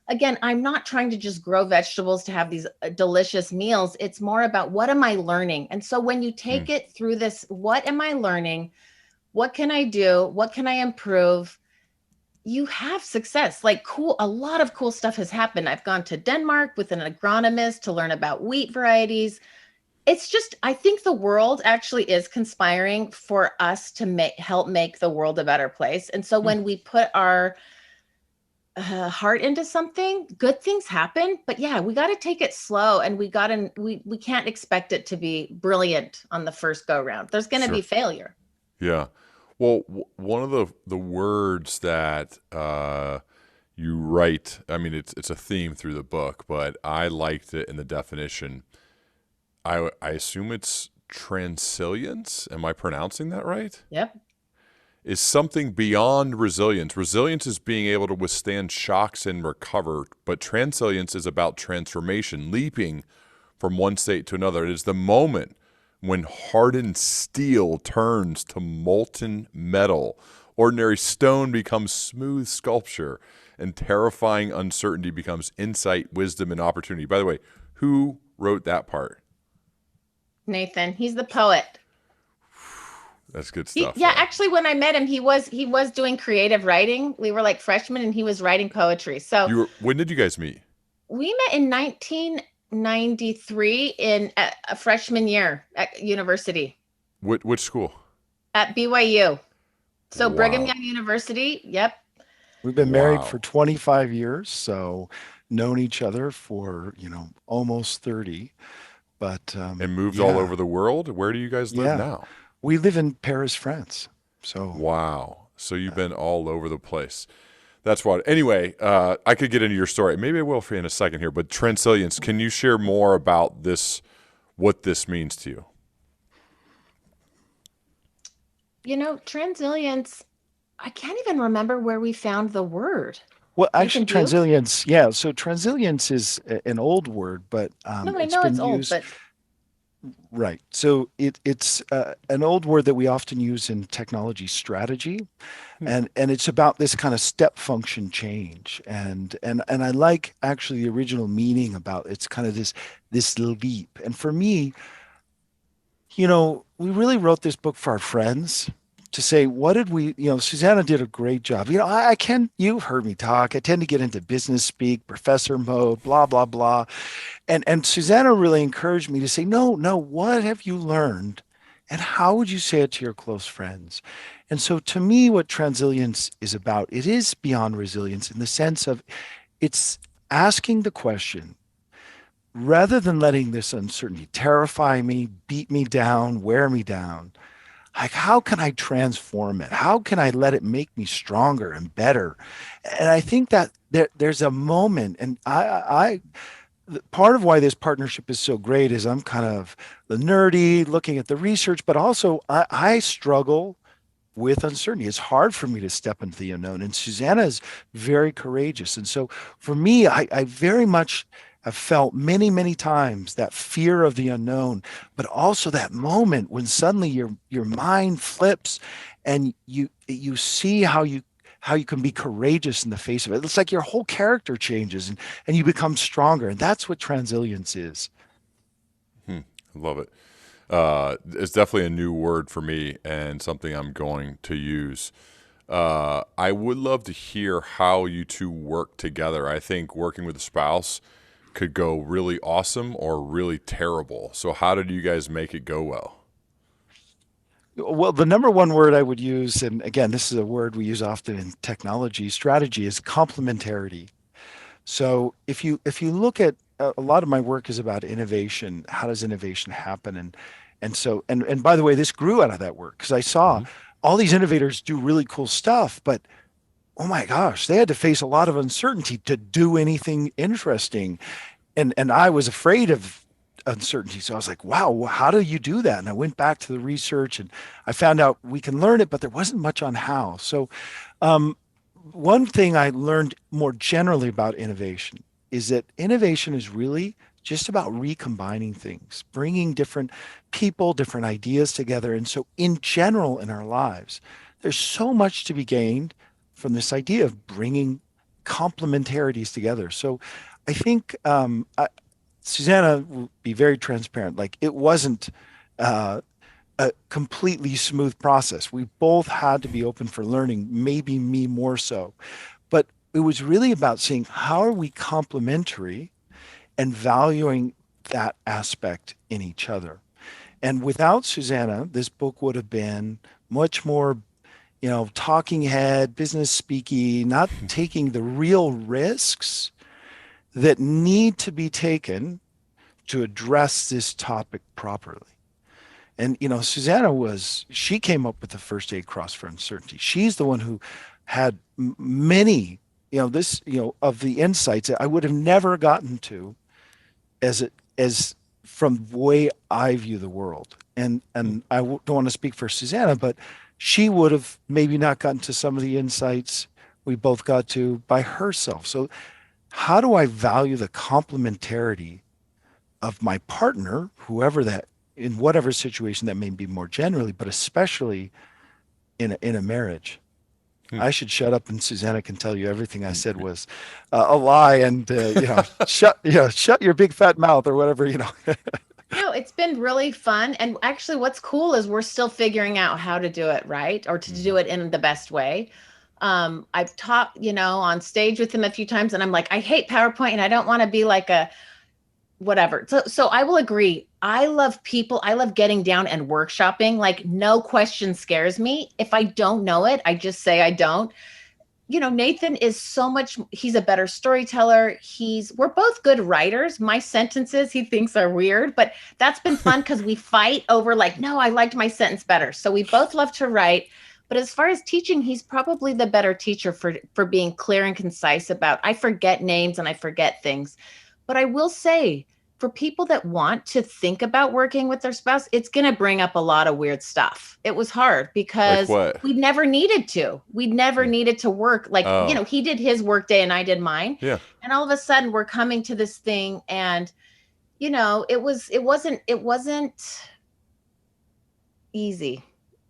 Again, I'm not trying to just grow vegetables to have these delicious meals. It's more about, what am I learning? And so when you take it through this, what am I learning? What can I do? What can I improve? You have success. Like, a lot of cool stuff has happened. I've gone to Denmark with an agronomist to learn about wheat varieties. It's just, I think the world actually is conspiring for us to help make the world a better place. And so when we put our heart into something, good things happen. But yeah, we got to take it slow, and we can't expect it to be brilliant on the first go round. There's going to be failure. Yeah. Well, one of the words that you write, I mean, it's a theme through the book, but I liked it in the definition. I assume it's transilience. Am I pronouncing that right? Yep. Is something beyond resilience. Resilience is being able to withstand shocks and recover, but transilience is about transformation, leaping from one state to another. It is the moment when hardened steel turns to molten metal, ordinary stone becomes smooth sculpture, and terrifying uncertainty becomes insight, wisdom, and opportunity. By the way, who wrote that part? Nathan. He's the poet. That's good stuff. Yeah, actually, when I met him, he was doing creative writing. We were like freshmen, and he was writing poetry. So When did you guys meet? we met in 1993 in a freshman year at university Which school? at BYU. So Brigham Wow. Young University. Yep. We've been married for Wow. 25 years, so known each other for, almost 30. But And moved all yeah, over the world? Where do you guys live yeah. now? We live in Paris, France. So Wow. So you've been all over the place. That's what. Anyway, I could get into your story. Maybe I will for you in a second here. But Transilience, can you share more about this, what this means to you? Transilience, I can't even remember where we found the word. well, actually, Nathan, do you? transilience, yeah. So transilience is an old word, but No, I it's know it's been old, used. but Right. So it's an old word that we often use in technology strategy, Hmm. and it's about this kind of step function change. And I like actually the original meaning about it's kind of this leap. And for me, we really wrote this book for our friends to say, what did we, Susannah did a great job. You've heard me talk. I tend to get into business speak, professor mode, blah, blah, blah. And Susannah really encouraged me to say, no, no, what have you learned? And how would you say it to your close friends? And so to me, what Transilience is about, it is beyond resilience in the sense of it's asking the question, rather than letting this uncertainty terrify me, beat me down, wear me down, like how can I transform it? How can I let it make me stronger and better? And I think that there's a moment, and part of why this partnership is so great is I'm kind of the nerdy looking at the research, but also I struggle with uncertainty. It's hard for me to step into the unknown. And Susannah is very courageous. And so for me, I very much have felt many, many times that fear of the unknown, but also that moment when suddenly your mind flips and you see how you can be courageous in the face of it. It's like your whole character changes and you become stronger. And that's what transilience is. Hmm. I love it. It's definitely a new word for me and something I'm going to use. I would love to hear how you two work together. I think working with a spouse could go really awesome or really terrible. So how did you guys make it go well? Well, the number one word I would use, and again, this is a word we use often in technology strategy, is complementarity. So if you look at a lot of my work is about innovation. How does innovation happen? And by the way, this grew out of that work because I saw Hmm. all these innovators do really cool stuff, but oh my gosh, they had to face a lot of uncertainty to do anything interesting. And I was afraid of uncertainty. So I was like, wow, how do you do that? And I went back to the research and I found out we can learn it, but there wasn't much on how. So um, one thing I learned more generally about innovation is that innovation is really just about recombining things, bringing different people, different ideas together. And so, in general, in our lives, there's so much to be gained from this idea of bringing complementarities together. So, I think Susanna will be very transparent. Like, it wasn't uh, a completely smooth process. We both had to be open for learning, maybe me more so. But it was really about seeing how are we complementary and valuing that aspect in each other. And without Susanna, this book would have been much more, talking head, business speaky, not taking the real risks that need to be taken to address this topic properly. And she came up with the first aid cross for uncertainty. She's the one who had many, of the insights that I would have never gotten to as from the way I view the world. And don't want to speak for Susanna, but she would have maybe not gotten to some of the insights we both got to by herself. So how do I value the complementarity of my partner, whoever that, in whatever situation that may be more generally, but especially in a marriage? Hmm. I should shut up, and Susanna can tell you everything I said was a lie, and shut your big fat mouth or whatever. No, it's been really fun. And actually, what's cool is we're still figuring out how to do it right or to do it in the best way. I've taught, on stage with him a few times, and I'm like, I hate PowerPoint and I don't want to be like a whatever. So I will agree. I love people. I love getting down and workshopping. Like, no question scares me. If I don't know it, I just say I don't. Nathan is he's a better storyteller. We're both good writers. My sentences he thinks are weird, but that's been fun because we fight over like, no, I liked my sentence better. So we both love to write. But as far as teaching, he's probably the better teacher for being clear and concise I forget names and I forget things. But I will say, for people that want to think about working with their spouse, it's going to bring up a lot of weird stuff. It was hard because we never needed to. We never needed to work. Like, he did his work day and I did mine. Yeah. And all of a sudden we're coming to this thing and, it wasn't easy.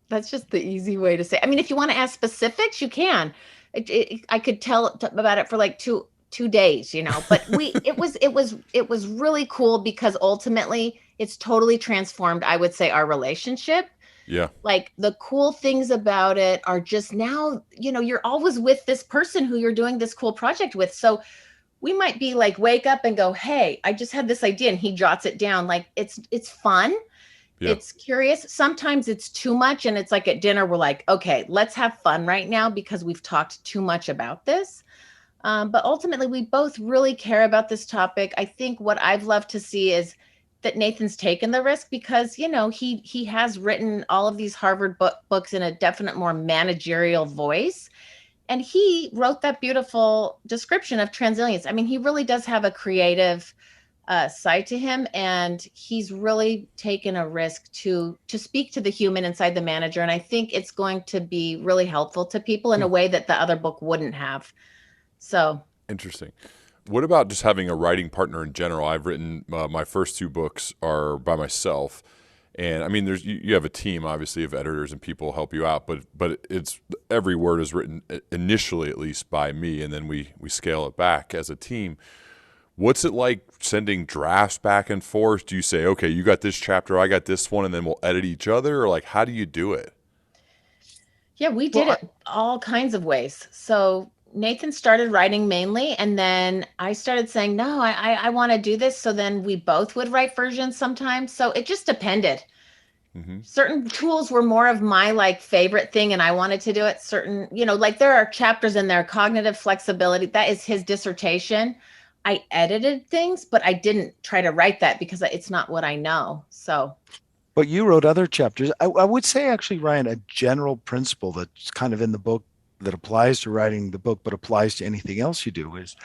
That's just the easy way to say. I mean, if you want to ask specifics, you can. I could tell about it for like two days, but it was really cool because ultimately it's totally transformed, I would say, our relationship. Yeah. Like the cool things about it are just now, you're always with this person who you're doing this cool project with. So we might be like, wake up and go, hey, I just had this idea, and he jots it down. Like it's fun. Yeah. It's curious. Sometimes it's too much. And it's like at dinner, we're like, okay, let's have fun right now because we've talked too much about this. But ultimately, we both really care about this topic. I think what I've loved to see is that Nathan's taken the risk because, he has written all of these Harvard books in a definite more managerial voice. And he wrote that beautiful description of Transilience. I mean, he really does have a creative side to him. And he's really taken a risk to speak to the human inside the manager. And I think it's going to be really helpful to people in a way that the other book wouldn't have. So interesting. What about just having a writing partner in general? I've written my first two books are by myself, and I mean, you have a team obviously of editors and people help you out, but it's every word is written initially at least by me, and then we scale it back as a team. What's it like sending drafts back and forth? Do you say, okay, you got this chapter, I got this one, and then we'll edit each other, or like how do you do it? Yeah, we did it all kinds of ways. So Nathan started writing mainly, and then I started saying, no, I want to do this. So then we both would write versions sometimes. So it just depended. Mm-hmm. Certain tools were more of my like favorite thing, and I wanted to do it. Certain, like there are chapters in there, cognitive flexibility. That is his dissertation. I edited things, but I didn't try to write that because it's not what I know. So. But you wrote other chapters. I would say actually, Ryan, a general principle that's kind of in the book that applies to writing the book, but applies to anything else you do is,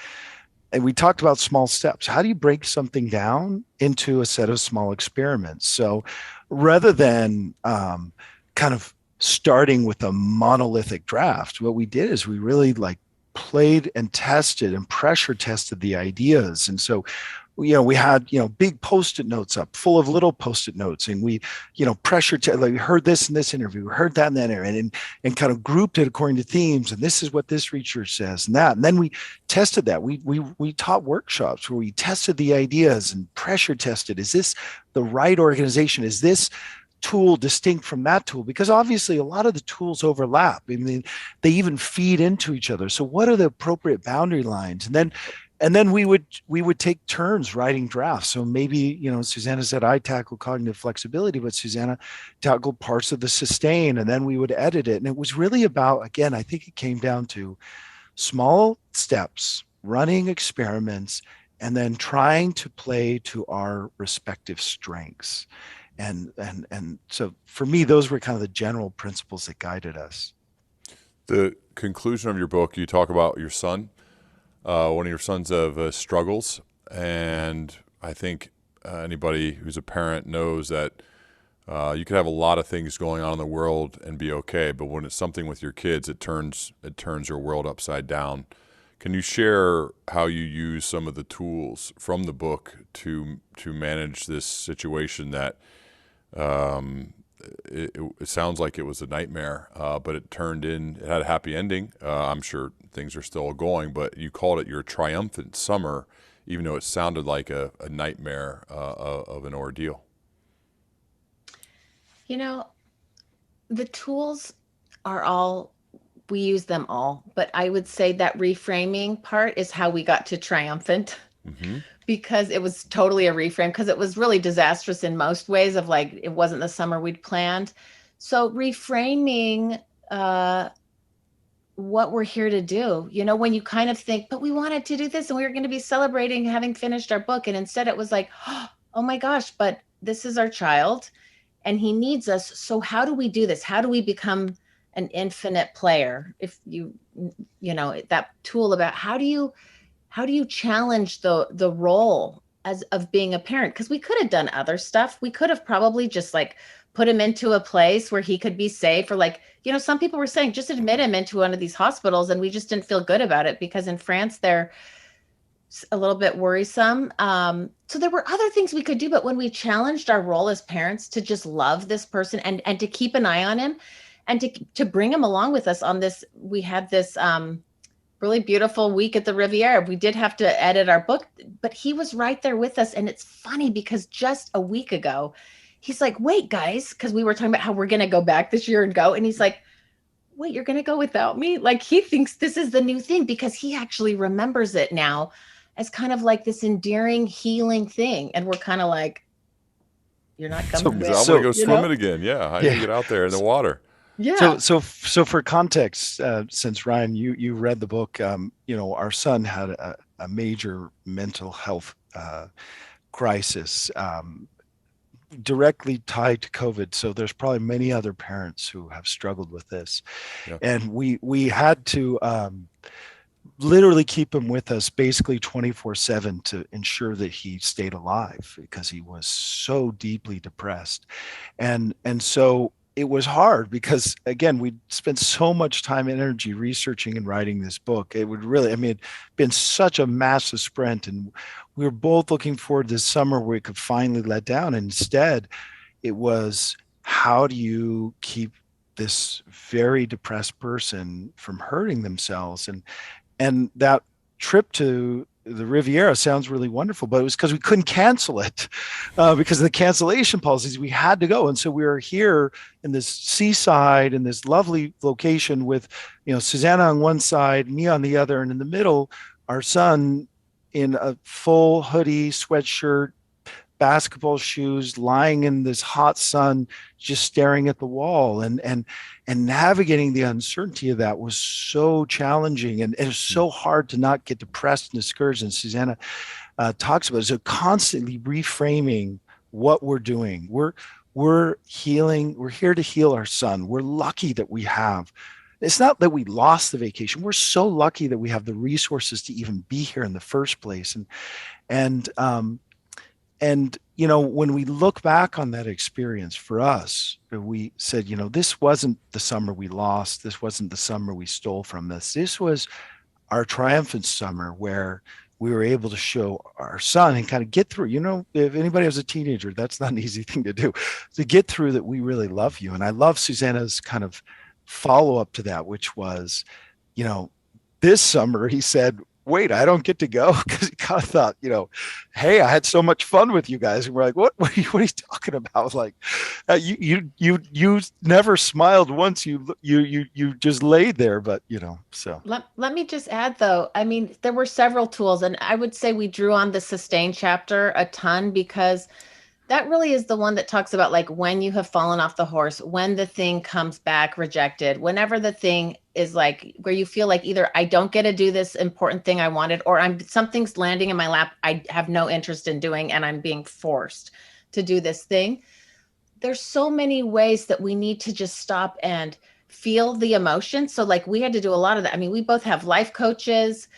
and we talked about small steps. How do you break something down into a set of small experiments? So rather than kind of starting with a monolithic draft, what we did is we really like played and tested and pressure tested the ideas. And so we had, big Post-it notes up full of little Post-it notes. And we, like we heard this in this interview, we heard that in that area, and kind of grouped it according to themes. And this is what this research says and that. And then we tested that. We taught workshops where we tested the ideas and pressure tested. Is this the right organization? Is this tool distinct from that tool? Because obviously a lot of the tools overlap. I mean, they even feed into each other. So what are the appropriate boundary lines? And then we would take turns writing drafts. So maybe, Susannah said I tackle cognitive flexibility, but Susannah tackled parts of the sustain, and then we would edit it. And it was really about, again, I think it came down to small steps, running experiments, and then trying to play to our respective strengths. And so for me, those were kind of the general principles that guided us. The conclusion of your book, you talk about your son. One of your sons of struggles, and I think anybody who's a parent knows that you could have a lot of things going on in the world and be okay, but when it's something with your kids, it turns your world upside down. Can you share how you use some of the tools from the book to manage this situation that it sounds like it was a nightmare, but it had a happy ending. I'm sure things are still going, but you called it your triumphant summer, even though it sounded like a nightmare of an ordeal. You know, the tools are all, we use them all, but I would say that reframing part is how we got to triumphant Hmm. because it was totally a reframe because it was really disastrous in most ways of like, it wasn't the summer we'd planned. So reframing, uh, what we're here to do, when you kind of think, but we wanted to do this and we were going to be celebrating having finished our book. And instead it was like, oh my gosh, but this is our child and he needs us. So how do we do this? How do we become an infinite player? If that tool about how do you challenge the role as of being a parent? Because we could have done other stuff. We could have probably just like put him into a place where he could be safe, or like, some people were saying just admit him into one of these hospitals, and we just didn't feel good about it because in France they're a little bit worrisome. So there were other things we could do, but when we challenged our role as parents to just love this person and to keep an eye on him and to bring him along with us on this, we had this really beautiful week at the Riviera. We did have to edit our book, but he was right there with us. And it's funny because just a week ago, he's like, wait, guys, because we were talking about how we're going to go back this year and go. And he's like, wait, you're going to go without me? Like he thinks this is the new thing because he actually remembers it now as kind of like this endearing, healing thing. And we're kind of like, you're not coming with. I'm going to go swim it again. Yeah. I need to get out there in the water. Yeah. So for context, since Ryan, you read the book, our son had a major mental health crisis directly tied to COVID. So there's probably many other parents who have struggled with this, and we had to literally keep him with us basically 24/7 to ensure that he stayed alive because he was so deeply depressed, and so it was hard because again, we spent so much time and energy researching and writing this book. It would really, it'd been such a massive sprint, and we were both looking forward to this summer where we could finally let down. And instead, it was, how do you keep this very depressed person from hurting themselves? And that trip to the Riviera sounds really wonderful, but it was because we couldn't cancel it because of the cancellation policies. We had to go. And so we were here in this seaside in this lovely location with, Susannah on one side, me on the other, and in the middle, our son in a full hoodie, sweatshirt, basketball shoes, lying in this hot sun, just staring at the wall, and navigating the uncertainty of that was so challenging, and it's so hard to not get depressed and discouraged. And Susannah talks about it. So constantly reframing what we're doing. We're healing. We're here to heal our son. We're lucky that we have. It's not that we lost the vacation. We're so lucky that we have the resources to even be here in the first place. And when we look back on that experience for us, we said, this wasn't the summer we lost. This wasn't the summer we stole from this. This was our triumphant summer where we were able to show our son and kind of get through. If anybody has a teenager, that's not an easy thing to do, to get through that. We really love you. And I love Susannah's kind of follow up to that, which was, this summer he said, wait, I don't get to go, because he kind of thought, hey, I had so much fun with you guys. And we're like, what are you talking about? Like, you never smiled once. You just laid there, but so. Let me just add though, there were several tools, and I would say we drew on the sustain chapter a ton, because that really is the one that talks about like when you have fallen off the horse, when the thing comes back rejected, whenever the thing is like where you feel like either I don't get to do this important thing I wanted, or something's landing in my lap I have no interest in doing, and I'm being forced to do this thing. There's so many ways that we need to just stop and feel the emotion. So like we had to do a lot of that. We both have life coaches,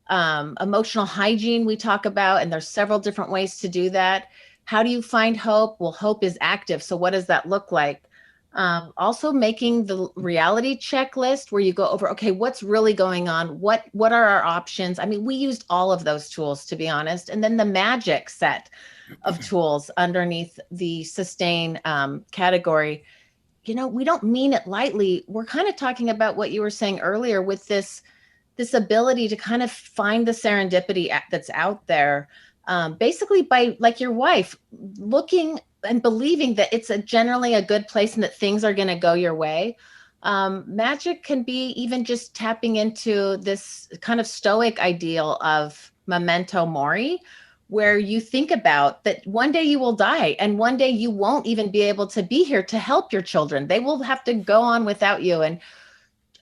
emotional hygiene we talk about, and there's several different ways to do that. How do you find hope? Well, hope is active. So what does that look like? Also making the reality checklist where you go over, okay, what's really going on? What are our options? We used all of those tools, to be honest. And then the magic set of tools underneath the sustain category. We don't mean it lightly. We're kind of talking about what you were saying earlier with this ability to kind of find the serendipity that's out there. Basically by, like your wife, looking and believing that it's generally a good place and that things are going to go your way. Magic can be even just tapping into this kind of stoic ideal of memento mori, where you think about that one day you will die and one day you won't even be able to be here to help your children. They will have to go on without you. And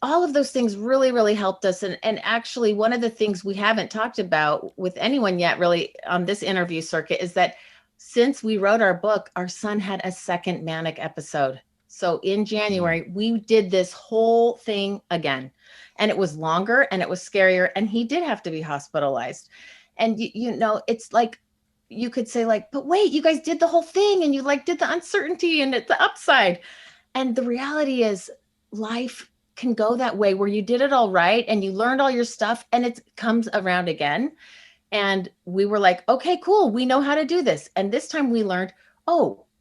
all of those things really, really helped us. And actually, one of the things we haven't talked about with anyone yet, really, on this interview circuit, is that since we wrote our book, our son had a second manic episode. So in January, we did this whole thing again, and it was longer and it was scarier, and he did have to be hospitalized. And it's like, you could say like, but wait, you guys did the whole thing and you like did the uncertainty and the upside. And the reality is life can go that way where you did it all right and you learned all your stuff and it comes around again. And we were like, okay, cool. We know how to do this. And this time we learned,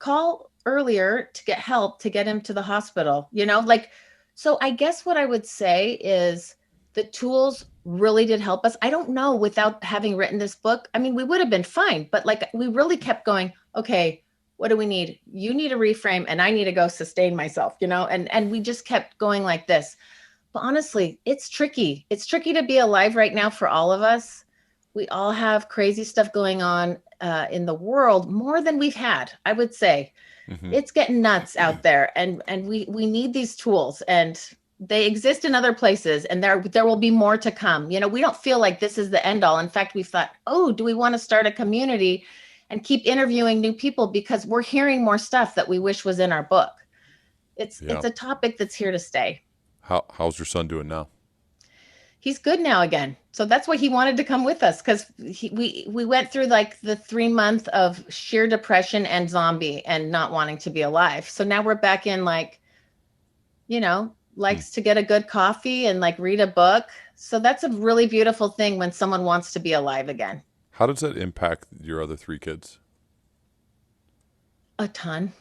call earlier to get help to get him to the hospital, so I guess what I would say is the tools really did help us. I don't know, without having written this book, I mean, we would have been fine, but we really kept going, okay, what do we need? You need a reframe and I need to go sustain myself, and we just kept going like this. But honestly, it's tricky. It's tricky to be alive right now for all of us. We all have crazy stuff going on in the world, more than we've had, I would say. Mm-hmm. It's getting nuts out there, and we need these tools, and they exist in other places, and there will be more to come. We don't feel like this is the end all. In fact, we've thought, do we want to start a community and keep interviewing new people, because we're hearing more stuff that we wish was in our book. It's a topic that's here to stay. How's your son doing now? He's good now again. So that's why he wanted to come with us, because we went through like the 3 month of sheer depression and zombie and not wanting to be alive. So now we're back in likes to get a good coffee and read a book. So that's a really beautiful thing when someone wants to be alive again. How does that impact your other 3 kids? A ton.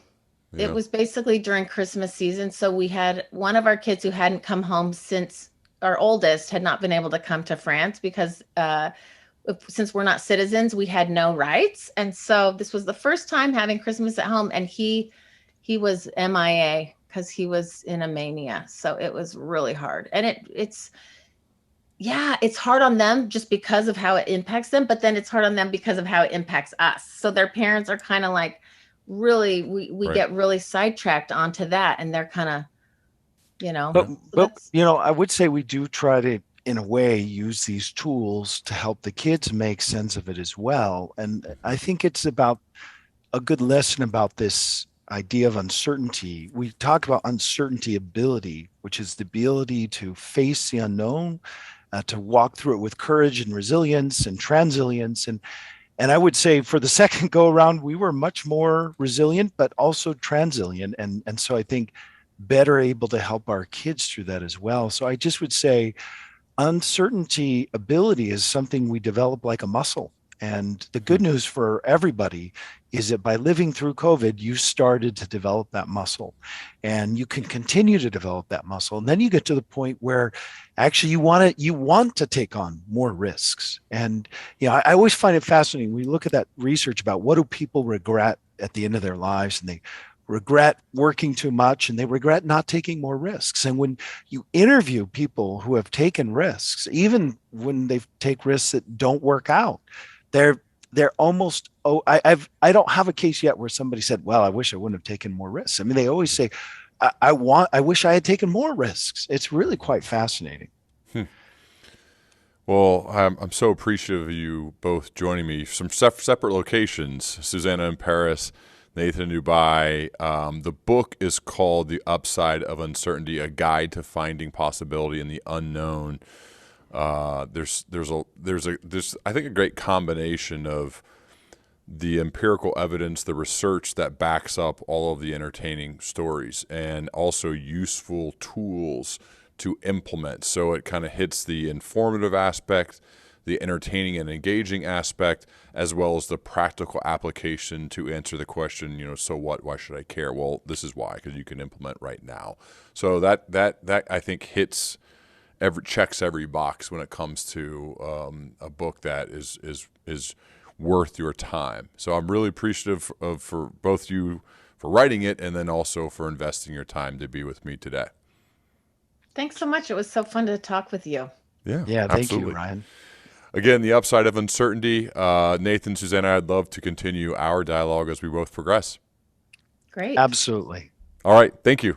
Yeah. It was basically during Christmas season. So we had one of our kids who hadn't come home since our oldest had not been able to come to France because since we're not citizens, we had no rights. And so this was the first time having Christmas at home. And he was MIA because he was in a mania. So it was really hard. And it's hard on them just because of how it impacts them. But then it's hard on them because of how it impacts us. So their parents are kind of like, really, we Right. get really sidetracked onto that. And they're kind of, But I would say we do try to, in a way, use these tools to help the kids make sense of it as well. And I think it's about a good lesson about this idea of uncertainty. We talk about uncertainty ability, which is the ability to face the unknown, to walk through it with courage and resilience and transilience. And I would say for the second go around, we were much more resilient, but also transilient. And so I think better able to help our kids through that as well. So I just would say uncertainty ability is something we develop like a muscle. And the good news for everybody is that by living through COVID, you started to develop that muscle, and you can continue to develop that muscle. And then you get to the point where actually you want to take on more risks. And I always find it fascinating. We look at that research about what do people regret at the end of their lives, and they regret working too much and they regret not taking more risks. And when you interview people who have taken risks, even when they take risks that don't work out, they're almost, I don't have a case yet where somebody said, well, I wish I wouldn't have taken more risks. I mean, they always say, I wish I had taken more risks. It's really quite fascinating. Well, I'm so appreciative of you both joining me from separate locations, Susannah in Paris, Nathan in Dubai. The book is called The Upside of Uncertainty, A Guide to Finding Possibility in the Unknown. There's I think a great combination of the empirical evidence, the research that backs up all of the entertaining stories, and also useful tools to implement. So it kind of hits the informative aspect, the entertaining and engaging aspect, as well as the practical application to answer the question, so what? Why should I care? Well, this is why, because you can implement right now. So that I think checks every box when it comes to a book that is worth your time. So I'm really appreciative for both you for writing it and then also for investing your time to be with me today. Thanks so much. It was so fun to talk with you. Yeah, Yeah, thank absolutely. you, Ryan. Again, the upside of uncertainty. Nathan, Susannah, I'd love to continue our dialogue as we both progress. Great. Absolutely. All right. Thank you.